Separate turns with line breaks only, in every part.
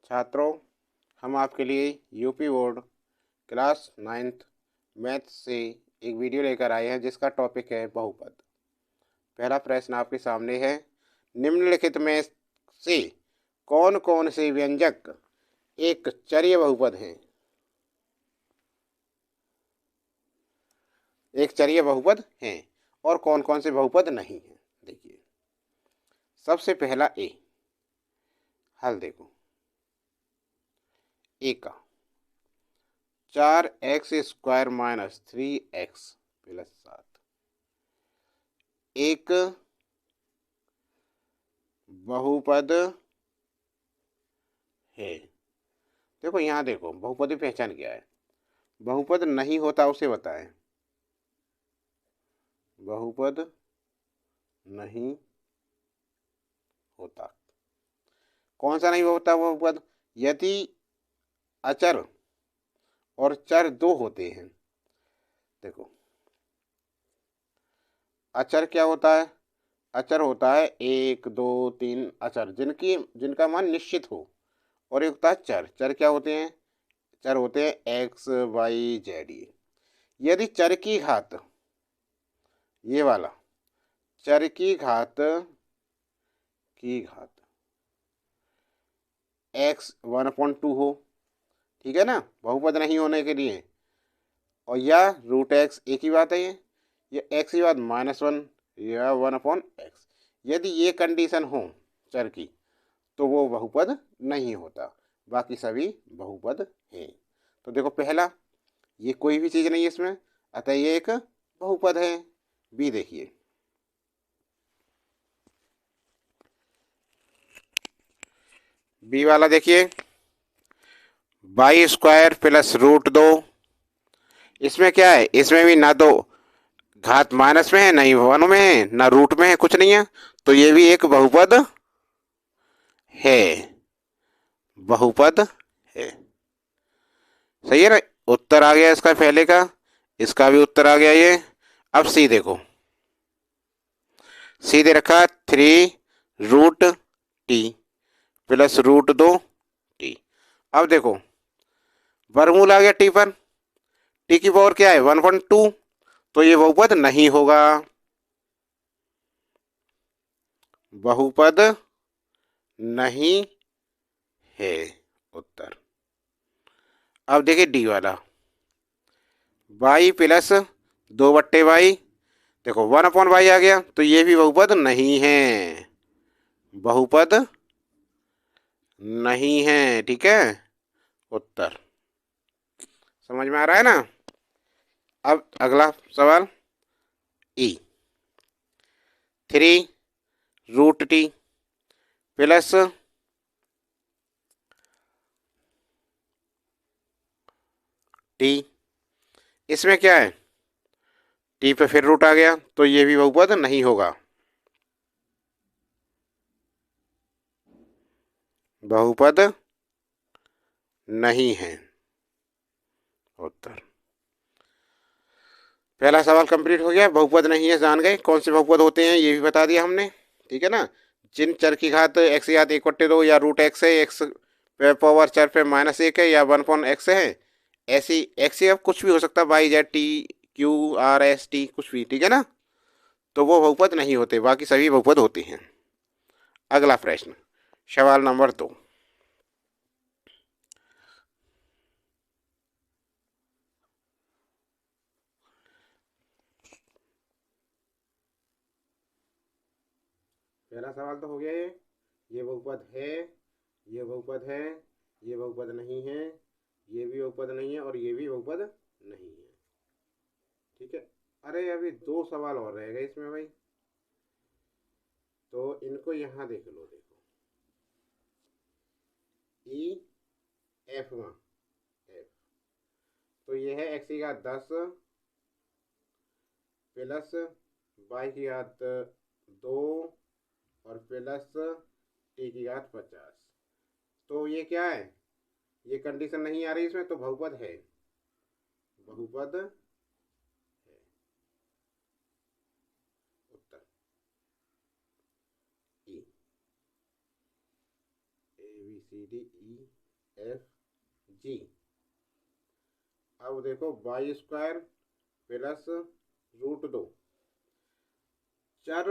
छात्रों, हम आपके लिए UP board class 9th math से एक वीडियो लेकर आए हैं जिसका टॉपिक है बहुपद। पहला प्रश्न आपके सामने है, निम्नलिखित में से कौन कौन से व्यंजक एक चरीय बहुपद हैं? एक चरीय बहुपद हैं और कौन कौन से बहुपद नहीं हैं। देखिए, सबसे पहला ए, हल देखो। ए का 4x² माइनस 3x प्लस 7 एक बहुपद है। देखो यहाँ देखो, बहुपद की पहचान क्या है? बहुपद नहीं होता उसे बताएं। बहुपद नहीं होता, कौन सा नहीं होता बहुपद? यदि अचर और चर दो होते हैं। देखो, अचर क्या होता है? अचर होता है 1 2 3 अचर जिनका मान निश्चित हो, और एक होता है चर। चर क्या होते हैं? चर होते हैं x y z। यदि चर की घात, ये वाला चर की घात x1/2 हो, ठीक है ना, बहुपद नहीं होने के लिए, और या √x, एक ही बात है ये x की बात -1 या 1/x। यदि ये कंडीशन हो चर की तो वो बहुपद नहीं होता, बाकी सभी बहुपद हैं। तो देखो, पहला ये कोई भी चीज़ नहीं है इसमें, अतः ये एक बहुपद है। बी देखिए, बी वाला देखिए, y² प्लस √2। इसमें क्या है? इसमें भी ना दो घात माइनस में है, ना ही 1 में है, ना रूट में है, कुछ नहीं है, तो ये भी एक बहुपद है। बहुपद है, सही है ना? उत्तर आ गया इसका पहले का, इसका भी उत्तर आ गया ये। अब सी देखो, सी दे रखा 3√t प्लस √2t। अब देखो, वर्गमूल आ गया टी पर, टी की पावर क्या है? 1/2, तो ये बहुपद नहीं होगा। बहुपद नहीं है उत्तर। अब देखिए डी वाला, y प्लस 2/y। देखो 1/y आ गया, तो ये भी बहुपद नहीं है। बहुपद नहीं है, ठीक है। उत्तर समझ में आ रहा है ना? अब अगला सवाल, ई 3√t प्लस टी। इसमें क्या है? टी पे फिर रूट आ गया, तो ये भी बहुपद नहीं होगा। बहुपद नहीं है उत्तर। पहला सवाल कंप्लीट हो गया। बहुपद नहीं है जान गए, कौन से बहुपद होते हैं ये भी बता दिया हमने, ठीक है ना। जिन चर की घात x की घात 1/2 या √x है, x पावर चर पे -1 है, या 1/x है, ऐसी x अब कुछ भी हो सकता है, y z t q r s t कुछ भी, ठीक है ना, तो वो बहुपद नहीं होते, बाकी सभी बहुपद होते हैं। अगला प्रश्न, सवाल नंबर 2। पहला सवाल तो हो गया ये बहुपद है, ये बहुपद है, ये बहुपद नहीं है, ये भी बहुपद नहीं है, और ये भी बहुपद नहीं है, ठीक है। अरे अभी 2 सवाल और रह गए इसमें भाई, तो इनको यहाँ देख लो। देखो, ई एफ में एफ, तो ये है x की घात 10 प्लस y की घात 2 और प्लस t की घात 50। तो ये क्या है? ये कंडीशन नहीं आ रही इसमें, तो बहुपद है। बहुपद है उत्तर ई, ए बी ABCDEFG। अब देखो y² प्लस √2। चर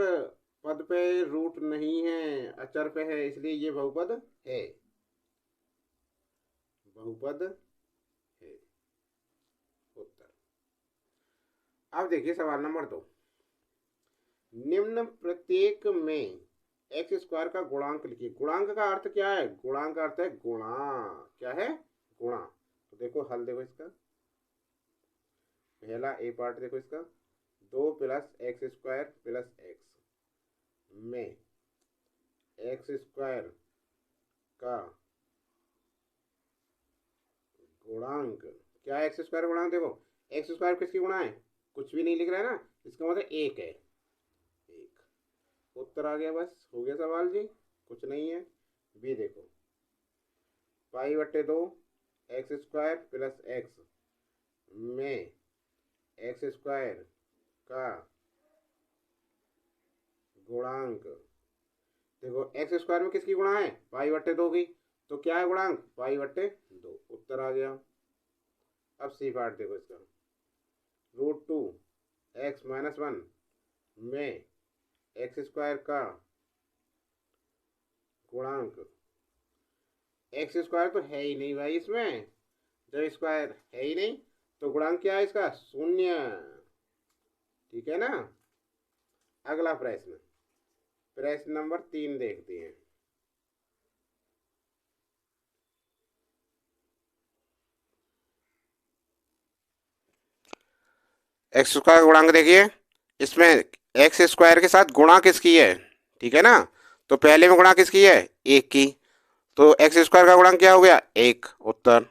पद पे रूट नहीं है, अचर पे है, इसलिए ये बहुपद है, बहुपद है। उत्तर। अब देखिए सवाल नंबर 2। निम्न प्रत्येक में x² का गुणांक लिखिए। गुणांक का अर्थ क्या है? गुणांक का अर्थ है गुणा। क्या है? गुणा। तो देखो हल, देखो इसका पहला ए पार्ट, देखो इसका 2 + x² + x में x² का गुणांक क्या है? x² गुणांक। देखो x² किसकी गुणा है? कुछ भी नहीं लिख रहा है ना, इसका मतलब 1 है। 1 उत्तर आ गया, बस हो गया सवाल जी, कुछ नहीं है। बी देखो π/2 x² + x में x² का गुणांक। देखो x² में किसकी गुणा है? π/2 की, तो क्या है गुणांक? π/2। उत्तर आ गया। अब सी पार्ट देखो इसका √2 x - 1 में x² का गुणांक। x² तो है ही नहीं भाई इसमें, जब स्क्वायर है ही नहीं तो गुणांक क्या है इसका? 0। ठीक है ना। अगला प्रश्न, प्रश्न नंबर 3 देखते हैं। x² का गुणांक देखिए, इसमें x² के साथ गुणा किसकी है? ठीक है ना, तो पहले में गुणा किसकी है? 1 की, तो x² का गुणांक क्या हो गया? 1। उत्तर।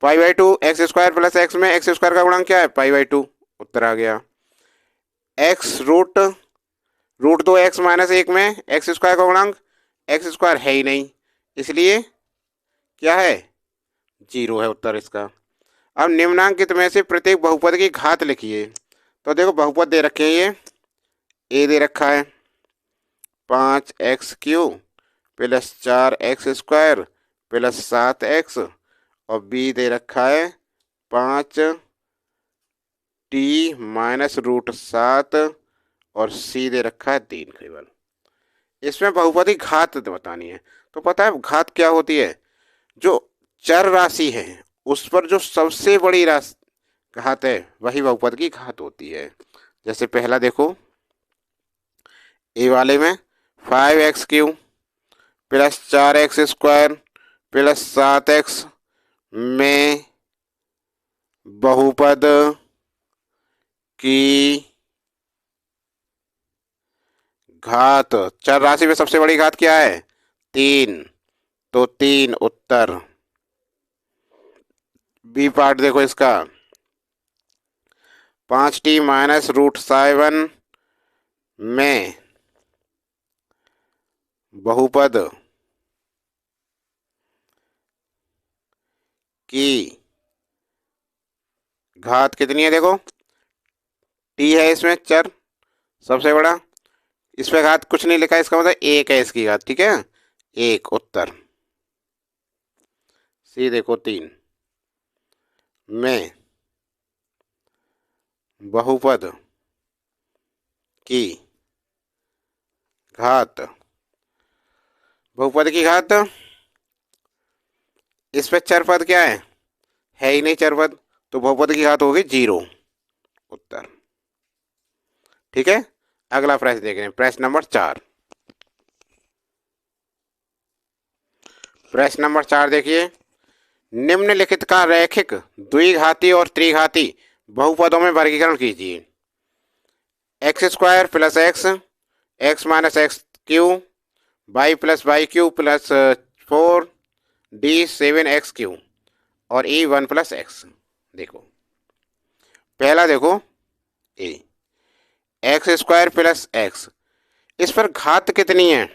π/2 x² + x में x² का गुणांक क्या है? π/2। उत्तर आ गया। x √2 x - 1 में x² का गुणांक, x² है ही नहीं, इसलिए क्या है? 0 है उत्तर इसका। अब निम्नांकित में से प्रत्येक बहुपद की घात लिखिए। तो देखो बहुपद दे रखे हैं, ये ए दे रखा है 5x³ + 4x² + 7x, और बी दे रखा है 5t - √7, और सी दे रखा है 3 केवल। इसमें बहुपद की घात बतानी है। तो पता है घात क्या होती है? जो चर राशि है उस पर जो सबसे बड़ी राशि घात है वही बहुपद की घात होती है। जैसे पहला देखो, ए वाले में 5x³ + 4x² + 7x में बहुपद की घात, चर राशि में सबसे बड़ी घात क्या है? 3, तो 3 उत्तर। बी पार्ट देखो इसका 5t - √7 में बहुपद की घात कितनी है? देखो t है इसमें चर सबसे बड़ा, इस पे घात कुछ नहीं लिखा, इसका मतलब 1 है इसकी घात। ठीक है, 1 उत्तर। सी देखो 3 में बहुपद की घात, बहुपद की घात, इस पे चर पद क्या है ही नहीं चर पद, तो बहुपद की घात होगी 0 उत्तर। ठीक है, अगला प्रश्न देख रहे हैं, प्रश्न नंबर 4। प्रश्न नंबर 4 देखिए, निम्नलिखित का रैखिक द्विघाती और त्रिघाती बहुपदों में वर्गीकरण कीजिए। x² + x, x - x³, y + y³ + 4d 7x³ और e 1 + x। देखो पहला देखो ए x² + x, इस पर घात कितनी है?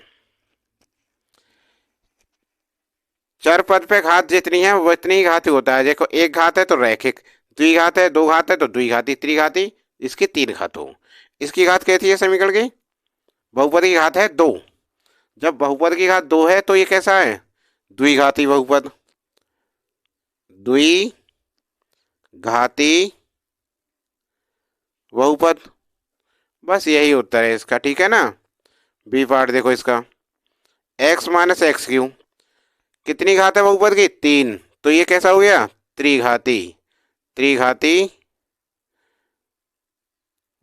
चर पद पे घात जितनी है वो इतनी ही घाती होता है। देखो एक घात है तो रैखिक, द्विघात है, 2 घात है तो द्विघाती, त्रिघाती इसकी 3 घात हो। इसकी घात कैसी है समीकरण की? बहुपद की घात है 2। जब बहुपद की घात 2 है तो ये कैसा है? द्विघाती बहुपद, द्विघाती बहुपद। बस यही उत्तर है इसका, ठीक है ना। बी पार्ट देखो इसका, x माइनस एक्स क्यू कितनी घात है बहुपद की? 3। तो ये कैसा हो गया? त्रिघाती, त्रिघाती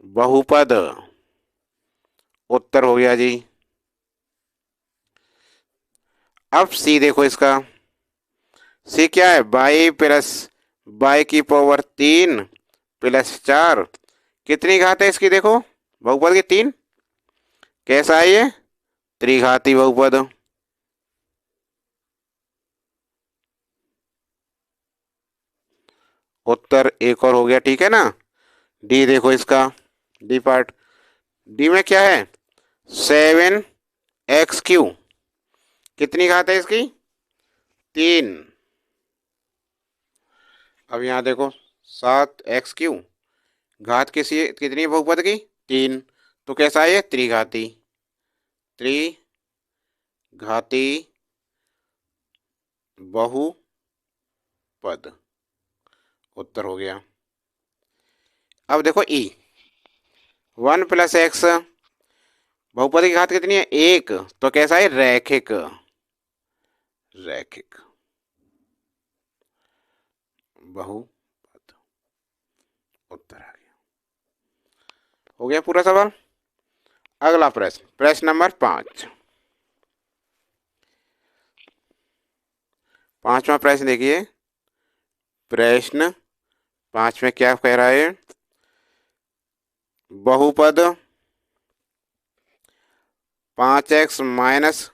बहुपद उत्तर हो गया जी। अब सी देखो इसका, सी क्या है? बाई प्लस बाई की पावर 3 प्लस 4 कितनी घात है इसकी? देखो बहुपद की 3, कैसा है ये? त्रिघाती बहुपद। उत्तर एक और हो गया, ठीक है ना। डी देखो इसका, डी पार्ट, डी में क्या है? 7x³ कितनी घात है इसकी? 3। अब यहाँ देखो 7x³ घात किसी कितनी है बहुपद की? 3। तो कैसा है ये? त्रिघाती, त्रिघाती बहुपद उत्तर हो गया। अब देखो ई, 1 प्लस एक्स बहुपद की घात कितनी है? 1। तो कैसा है? रैखिक, रैखिक बहुपद उत्तर आ गया। हो गया पूरा सवाल। अगला प्रश्न, प्रश्न नंबर 5। पांचवा प्रश्न देखिए, प्रश्न 5 में क्या कह रहा है? बहुपद 5x माइनस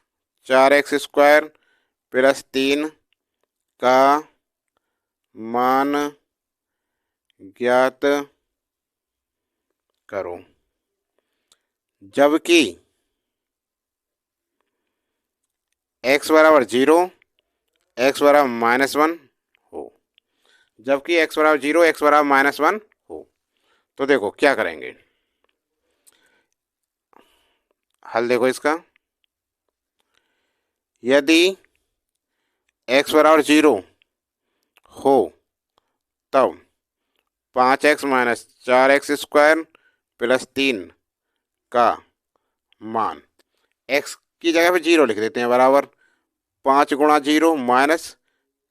4x² प्लस 3 का मान ज्ञात करो, जबकि x बराबर 0, x बराबर -1 हो, जबकि x बराबर 0, x बराबर -1 हो। तो देखो क्या करेंगे, हल देखो इसका, यदि x बराबर 0 हो तब 5x माइनस 4x² प्लस 3 का मान, x की जगह पे 0 लिख देते हैं, बराबर 5 गुणा 0 माइनस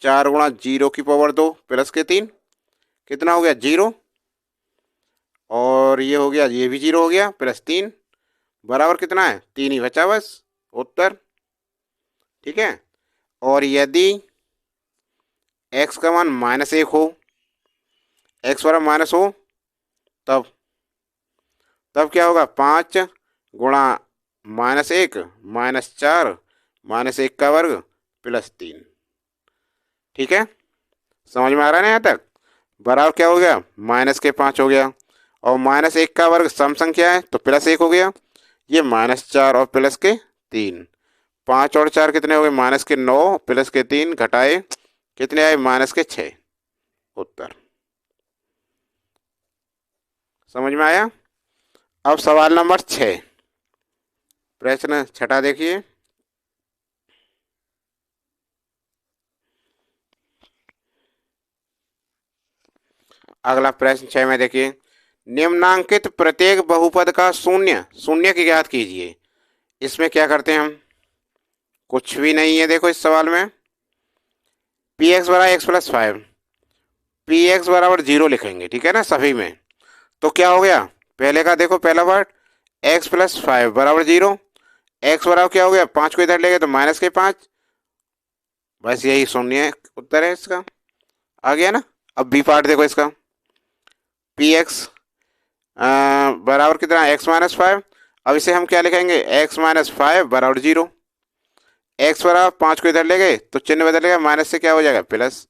4 गुणा 0 की पावर 2 प्लस के 3, कितना हो गया? 0। और ये हो गया, ये भी 0 हो गया, प्लस 3 बराबर कितना है? 3 ही बचा बस, उत्तर, ठीक है। और यदि x का मान -1 हो, x बराबर माइनस हो, तब तब क्या होगा? 5 गुणा -1 माइनस 4 -1 का वर्ग प्लस 3, ठीक है। समझ में आ रहा है ना यहाँ तक? बराबर क्या हो गया? -5 हो गया, और -1 का वर्ग सम संख्या है तो +1 हो गया, ये -4 और प्लस के 3, 5 और 4 कितने हो गए? -9 प्लस के 3 घटाए कितने आए? -6, उत्तर। समझ में आया? अब सवाल नंबर 6, प्रश्न 6 देखिए, अगला प्रश्न 6 में देखिए, निम्नांकित प्रत्येक बहुपद का शून्य, शून्य की ज्ञात कीजिए। इसमें क्या करते हैं हम? कुछ भी नहीं है, देखो इस सवाल में px बराबर x+5, px बराबर 0 लिखेंगे, ठीक है ना, सभी में। तो क्या हो गया? पहले का देखो, पहला पार्ट x+5 बराबर 0, x बराबर क्या हो गया? 5 को इधर ले गए तो -5, बस यही शून्य उत्तर है इसका, आ गया ना। अब बी पार्ट देखो इसका, px बराबर कितना? x-5। अब इसे हम क्या लिखेंगे? x-5 बराबर 0, x बराबर 5 को इधर ले गए तो चिन्ह बदलेगा, माइनस से क्या हो जाएगा? प्लस,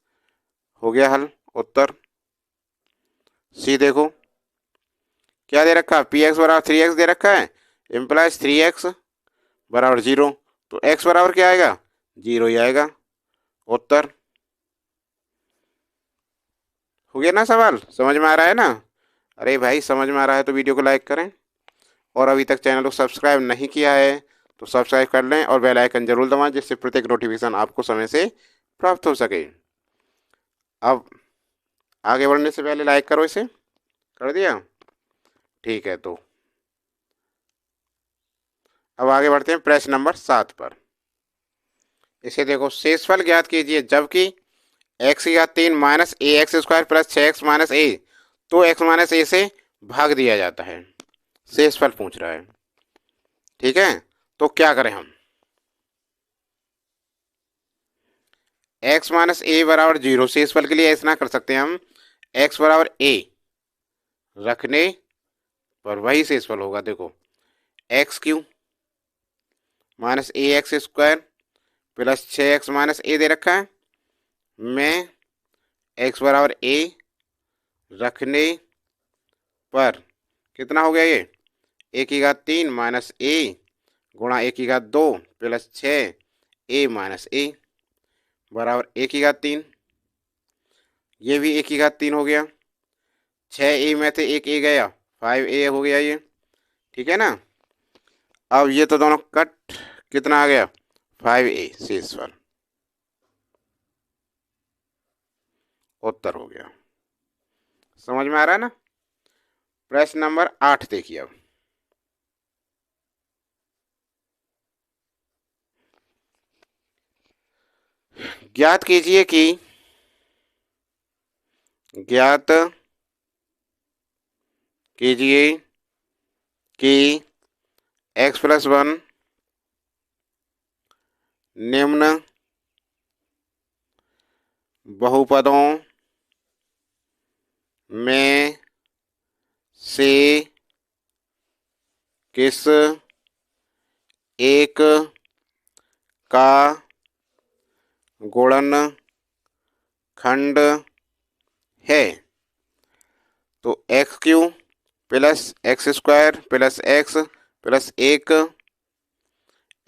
हो गया हल, उत्तर। सी देखो क्या दे रखा है? px बराबर 3x दे रखा है, इम्प्लाइज 3x बराबर 0, तो x बराबर क्या आएगा? 0 ही आएगा, उत्तर। हो गया ना सवाल? समझ में आ रहा है ना? अरे भाई समझ में आ रहा है तो वीडियो को लाइक करें, और अभी तक चैनल को सब्सक्राइब नहीं किया है तो सब्सक्राइब कर लें और बेल आइकन जरूर दबाएं, जिससे प्रत्येक नोटिफिकेशन आपको समय से प्राप्त हो सके। अब आगे बढ़ने से पहले लाइक करो, इसे कर दिया? ठीक है, तो अब आगे बढ़ते हैं प्रश्न नंबर 7 पर। इसे देखो, शेषफल ज्ञात कीजिए जबकि एक्स की घात 3 minus a x square plus 6x minus a, तो x माइनस ए से भाग दिया जाता है। शेषफल पूछ रहा है, ठीक है। तो क्या करें हम? x माइनस ए बराबर 0, शेषफल के लिए ऐसा कर सकते हैं हम, x बराबर a रखने पर वही शेषफल होगा। देखो, x cube minus a x square plus 6x minus a दे रखा है, में x बराबर a रखने पर कितना हो गया ये, ए की घात 3 माइनस ए गुणा ए की घात 2 प्लस 6 ए माइनस ए बराबर ए की घात 3। ये भी ए की घात 3 हो गया, 6 ए में थे एक ए गया, 5a हो गया ये, ठीक है ना। अब ये तो दोनों कट, कितना आ गया, 5a शेषफल, उत्तर हो गया। समझ में आ रहा है ना। प्रश्न नंबर 8 देखिए। अब ज्ञात कीजिए कि x प्लस 1 निम्न बहुपदों में से किस एक का गुणनखंड है। तो x Q plus x square plus x plus 1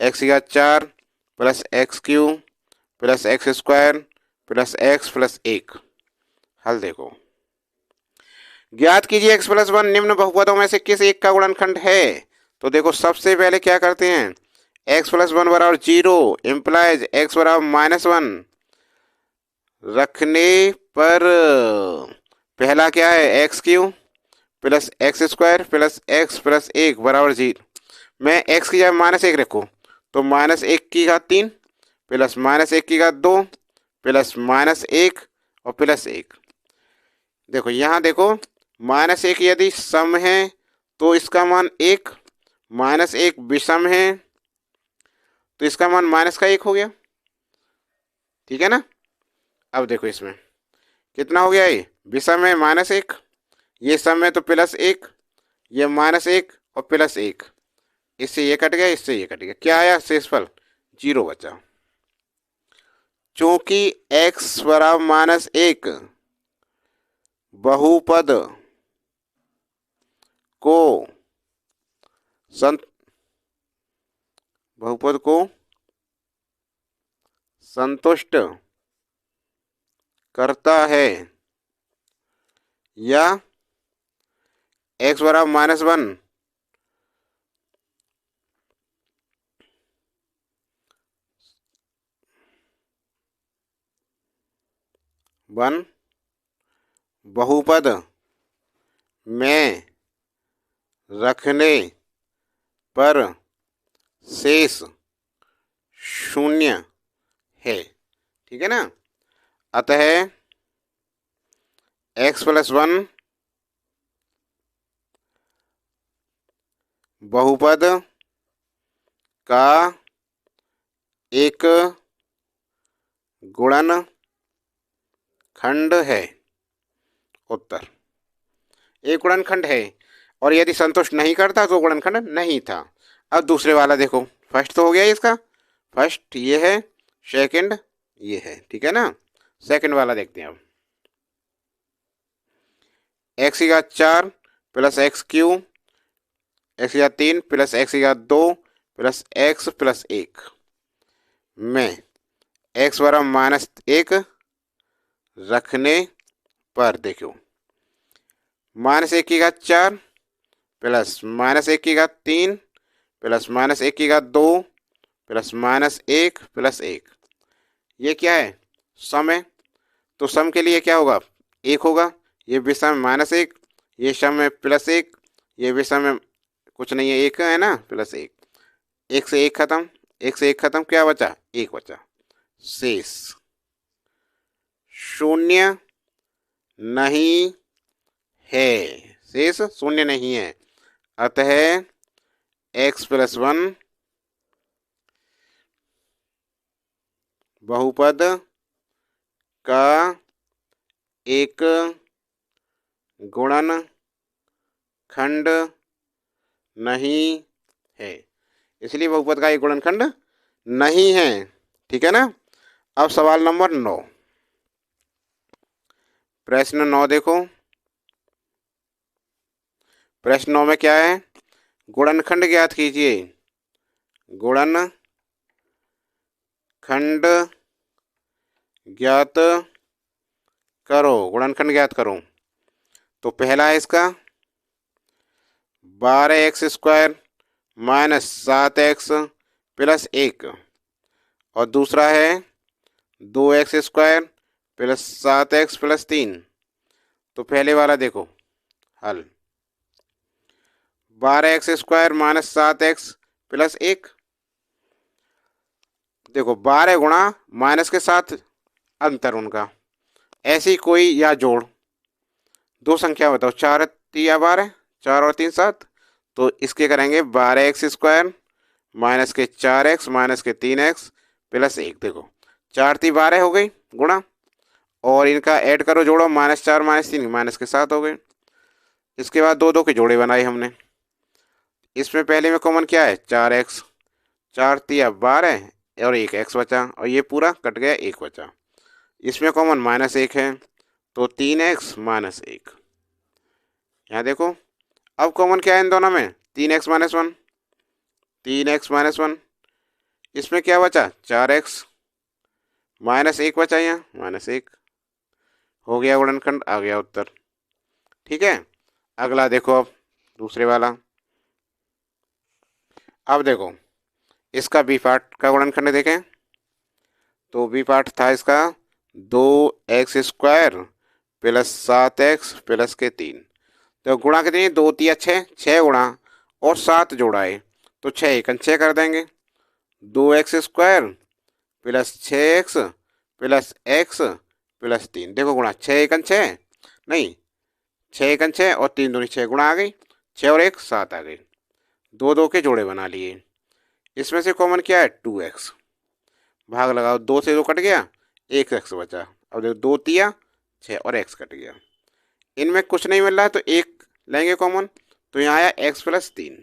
x की घात 4 plus x Q plus x square plus x plus 1। हल देखो, ज्ञात कीजिए x प्लस 1 निम्न बहुपदों में से किस एक का गुणनखंड है। तो देखो, सबसे पहले क्या करते हैं, x प्लस 1 बराबर 0 इम्प्लाइज x बराबर -1 रखने पर पहला क्या है, x Q plus x square plus x plus 1 बराबर 0। मैं x की जगह -1 रखूँ तो -1 की घात 3 प्लस -1 की घात 2 प्लस -1 और प्लस 1। देखो यहाँ देखो, -1 यदि सम है तो इसका मान 1, -1 विषम है तो इसका मान -1 हो गया, ठीक है ना। अब देखो इसमें कितना हो गया, ये विषम है -1, ये सम है तो +1, ये -1 और +1, इससे ये कट गया, इससे ये कट गया, क्या आया शेषफल 0 बचा। चूंकि x बराबर -1 बहुपद को संतुष्ट करता है या x बराबर -1 बहुपद में रखने पर शेष 0 है, ठीक है ना। अतः x प्लस 1 बहुपद का एक गुणनखंड है, उत्तर। एक गुणनखंड है और यदि संतुष्ट नहीं करता तो गुणनखंड नहीं था। अब दूसरे वाला देखो, फर्स्ट तो हो गया इसका, फर्स्ट ये है, सेकंड ये है, ठीक है ना। सेकंड वाला देखते हैं अब, एक्स की घात 4 प्लस एक्स क्यू एक्स की घात 3 प्लस एक्स की घात 2 प्लस एक्स प्लस 1 में एक्स बराबर -1 रखने पर देखो, -1 की घात 4 प्लस -1 की घात 3 प्लस -1 की घात 2 प्लस माइनस 1 प्लस 1, ये क्या है, सम है। तो सम के लिए क्या होगा, 1 होगा, ये विषम में -1, ये सम में +1, ये विषम में कुछ नहीं है, 1 है ना, +1, 1 से 1 खत्म, 1 से 1 खत्म, क्या बचा, 1 बचा। शेष शून्य नहीं है, शेष शून्य नहीं है, अतः x+1 बहुपद का एक गुणनखंड नहीं है, इसलिए बहुपद का एक गुणनखंड नहीं है। ठीक है ना। अब सवाल नंबर 9, प्रश्न 9 देखो। प्रश्न 9 में क्या है, गुणनखंड ज्ञात कीजिए, गुणनखंड ज्ञात करो, गुणनखंड ज्ञात करो। तो पहला है इसका 12x² -7x + 1, और दूसरा है 2x² + 7x + 3। तो पहले वाला देखो हल, 12x² -7x + 1, देखो 12 गुणा माइनस के साथ अंतर उनका, ऐसी कोई या जोड़, दो संख्या बताओ, 4 तिया 12, 4 और 3 7, तो इसके करेंगे 12x² माइनस के 4x माइनस के 3x + 1, देखो 4 × 12 हो गई गुणा, और इनका ऐड करो, जोड़ो, -4 -3 माइनस के 7 हो गए। इसके बाद 2 2 के जोड़े बनाए हमने, इसमें पहले में कॉमन क्या है, 4x, 4 तिया 12 और 1 x बचा, और ये पूरा कट गया, 1 बचा। इसमें कॉमन -1 है, तो 3x - 1, यहाँ देखो। अब कॉमन क्या है इन दोनों में, 3x - 1, 3x - 1, इसमें क्या बचा, 4x, -1 बचा, यहाँ -1, हो गया गुणनखंड, आ गया उत्तर। ठीक है। अगला देखो, अब दूसरे वाला, अब देखो इसका बी पार्ट का गुणनखंड देखें, तो बी पार्ट था इसका 2x² + 7x + के 3, तो गुणा कितनी, 2 तिया 6, 6 गुणा और 7 जोड़ा है, तो 6 एकन 6 कर देंगे, 2x² + 6x + x + 3, देखो गुणा 6 एकन 6, नहीं 6 एकन 6 और 3 दूनी 6, गुणा आ गई, 6 और 1 7 आ गई, 2 2 के जोड़े बना लिए। इसमें से कॉमन क्या है, 2x, भाग लगाओ, 2 से 2 कट गया, 1 x बचा। अब देखो 2 तिया 6 और x कट गया, इनमें कुछ नहीं मिल रहा है तो 1 लेंगे कॉमन, तो यहाँ आया x + 3।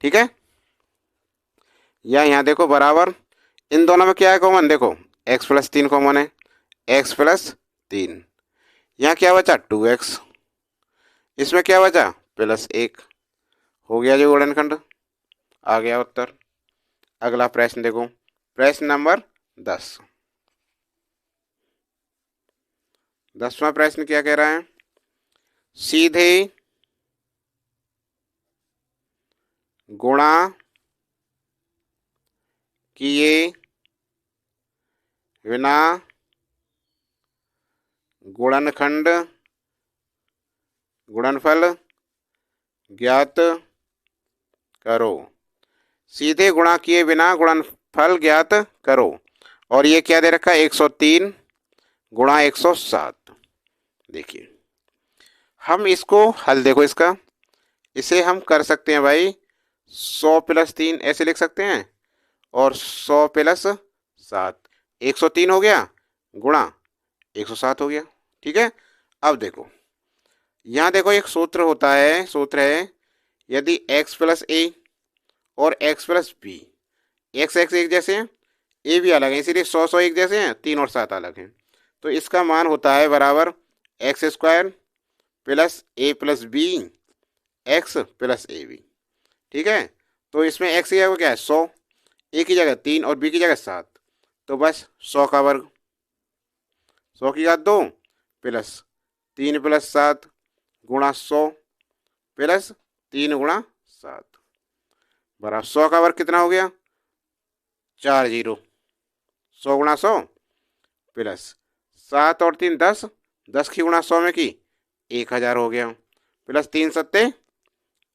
ठीक है, या यहाँ देखो बराबर, इन दोनों में क्या है कॉमन, देखो x + 3 कॉमन है, x + 3, यहाँ क्या बचा, 2x, इसमें क्या बचा, +1, हो गया जो गुणनखंड, आ गया उत्तर। अगला प्रश्न देखो, प्रश्न नंबर 10, 10वां प्रश्न क्या कह रहा है, सीधे गुणा किए बिना गुणनफल ज्ञात करो, सीधे गुणा किए बिना गुणनफल ज्ञात करो, और ये क्या दे रखा है, 103 गुणा 107। देखिए हम इसको हल देखो इसका, इसे हम कर सकते हैं भाई, 100 + 3 ऐसे लिख सकते हैं, और 100 + 7, 103 हो गया, गुणा 107 हो गया। ठीक है। अब देखो यहाँ देखो एक सूत्र होता है, सूत्र है, यदि x + a और x + b, x एक जैसे हैं, a भी अलग है, इसीलिए 100 100 एक जैसे हैं, 3 और 7 अलग हैं, तो इसका मान होता है बराबर x² + a + b x + ab। ठीक है, तो इसमें x की जगह क्या है, 100, a की जगह 3 और b की जगह 7, तो बस 100 का वर्ग, 100 की घात 2 प्लस 3 + 7 गुणा 100 प्लस 3 गुणा 7 बराबर 100 का वर्ग कितना हो गया, 4 जीरो, 100 गुणा 100 प्लस 7 और 3 10, 10 की गुणा 100 में की 1000 हो गया, प्लस 3 सत्ते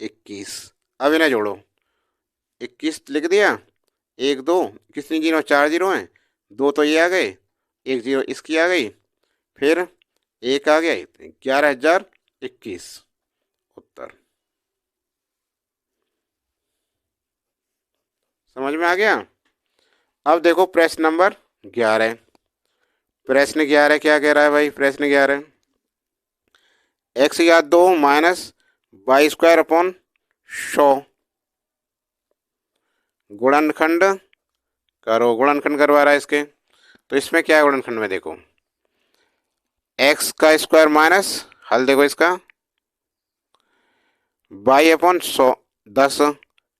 21। अब इन्हें जोड़ो, 21 लिख दिया, 1 2 कितनी जीरो, 4 जीरो हैं, 2 तो ये आ गए, 1 जीरो इसकी आ गई, फिर 1 आ गया, 11,021 उत्तर। समझ में आ गया। अब देखो प्रश्न नंबर 11। प्रश्न 11 क्या कह रहा है भाई? प्रश्न 11, एक्स या 2 माइनस वाई स्क्वायर अपॉन 100 गुणनखंड करो। गुणनखंड करवा रहा है इसके, तो इसमें क्या है गुणनखंड में? देखो एक्स का स्क्वायर माइनस, हल देखो इसका, वाई अपॉन 100, 10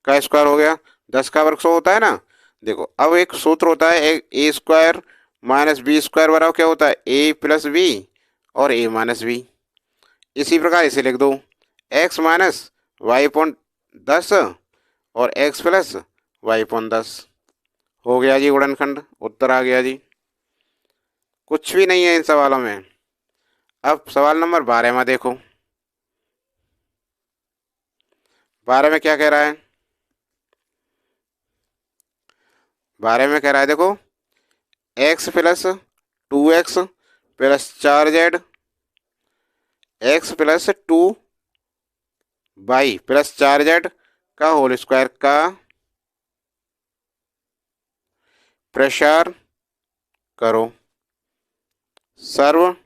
का स्क्वायर हो गया, 10 का वर्ग 100 होता है ना। देखो अब एक सूत्र होता है, एक ए स्क्वायर माइनस बी स्क्वायर बराबर क्या होता है? ए प्लस बी और ए माइनस बी। इसी प्रकार इसे लिख दो, एक्स माइनस वाई अपॉन 10 और एक्स प्लस वाई अपॉन 10। हो गया जी गुणनखंड, उत्तर आ गया जी। कुछ भी नहीं है इन सवालों में। अब सवाल नंबर 12 में देखो, 12 में क्या कह रहा है? 12 में कह रहा है देखो, x plus 2x plus 4z x plus 2y plus 4z का होल स्क्वायर का प्रसार करो। सर्व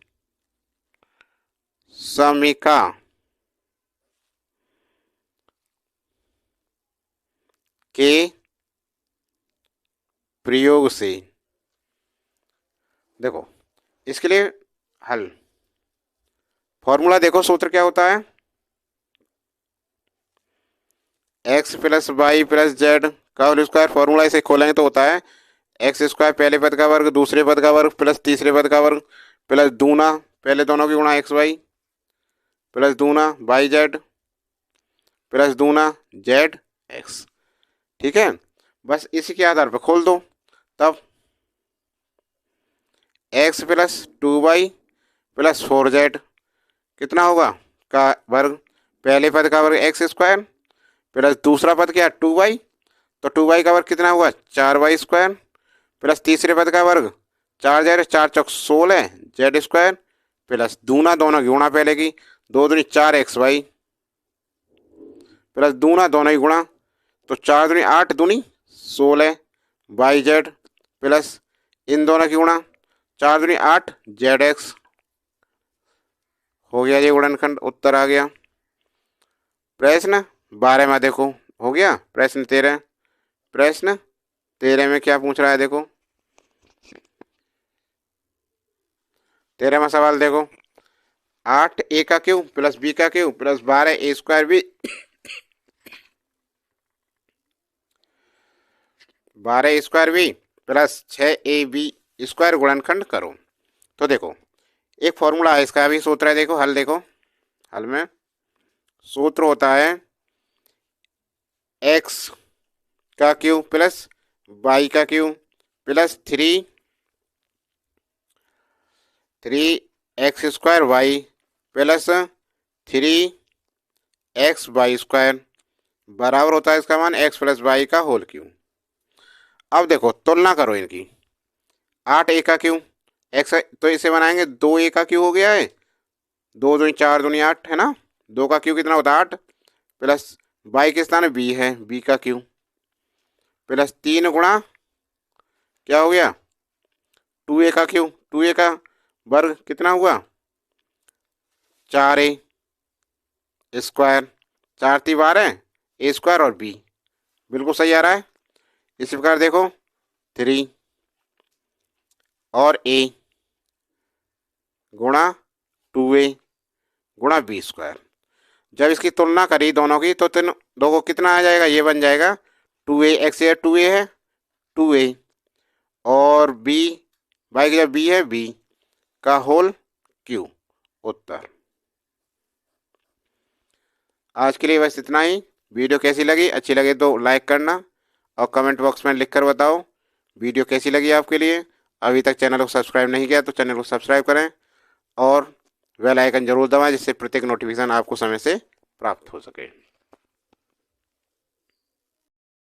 समीका के प्रयोग से। देखो इसके लिए हल, फॉर्मूला देखो, सूत्र क्या होता है? X plus y plus z का होल स्क्वायर। फॉर्मूला इसे खोलेंगे तो होता है एक्स स्क्वायर पहले पद का वर्ग दूसरे पद का वर्ग प्लस तीसरे पद का वर्ग प्लस दूना पहले दोनों की गुणा एक्स वाई प्लस दूना वाई जेड प्लस दूना जेड एक्स। ठीक है, बस इसी के आधार पर खोल दो। तब x plus 2y plus 4z कितना होगा का वर्ग, पहले पद का वर्ग एक्स स्क्वायर प्लस दूसरा पद क्या 2y, तो 2y का वर्ग कितना हुआ 4y स्क्वायर प्लस तीसरे पद का वर्ग 4z, 4 चौक 16 जेड स्क्वायर प्लस दूना दोनों की गुणा पहले की 2 दूनी 4xy प्लस दूना दोनों की गुणा तो 4 दूनी 8 दूनी 16 वाई जेड प्लस इन दोनों की गुणा 4 दूनी 8 जेड एक्स। हो गया ये गुणनखंड, उत्तर आ गया। प्रश्न 12 में देखो हो गया। प्रश्न 13, प्रश्न 13 में क्या पूछ रहा है? देखो 13 में सवाल देखो, 8 ए का क्यूब प्लस बी का cube plus 12 a square b 12 square b plus 6 a b square गुणनखंड करो। तो देखो एक फॉर्मूला है इसका, भी सूत्र है, देखो हल देखो, हल में सूत्र होता है एक्स का क्यूब प्लस वाई का cube plus 3x square y plus 3x y square बराबर होता है इसका मान एक्स प्लस वाई का होल क्यूब। अब देखो तुलना करो इनकी, 8 ए का क्यूब एक्स तो इसे बनाएंगे 2 ए का क्यूब हो गया है, 2 दूनी 4 दूनी 8 है ना, 2 का क्यूब कितना होता है 8 प्लस वाई के स्थान में बी है, बी का क्यूब प्लस 3 गुणा क्या हो गया 2 ए का क्यूब, 2 ए का वर्ग कितना हुआ 4 ए स्क्वायर, 4 × 12 ए स्क्वायर और बी बिल्कुल सही आ रहा है। इसी प्रकार देखो 3 और ए गुणा 2a गुणा बी स्क्वायर। जब इसकी तुलना करी दोनों की तो दो को कितना आ जाएगा, ये बन जाएगा 2a, एक्स है 2a है 2a और बी वाई की जब बी है बी का होल क्यूब, उत्तर। आज के लिए बस इतना ही। वीडियो कैसी लगी? अच्छी लगे तो लाइक करना और कमेंट बॉक्स में लिखकर बताओ वीडियो कैसी लगी आपके लिए? अभी तक चैनल को सब्सक्राइब नहीं किया तो चैनल को सब्सक्राइब करें और बेल आइकन जरूर दबाएं, जिससे प्रत्येक नोटिफिकेशन आपको समय से प्राप्त हो सके।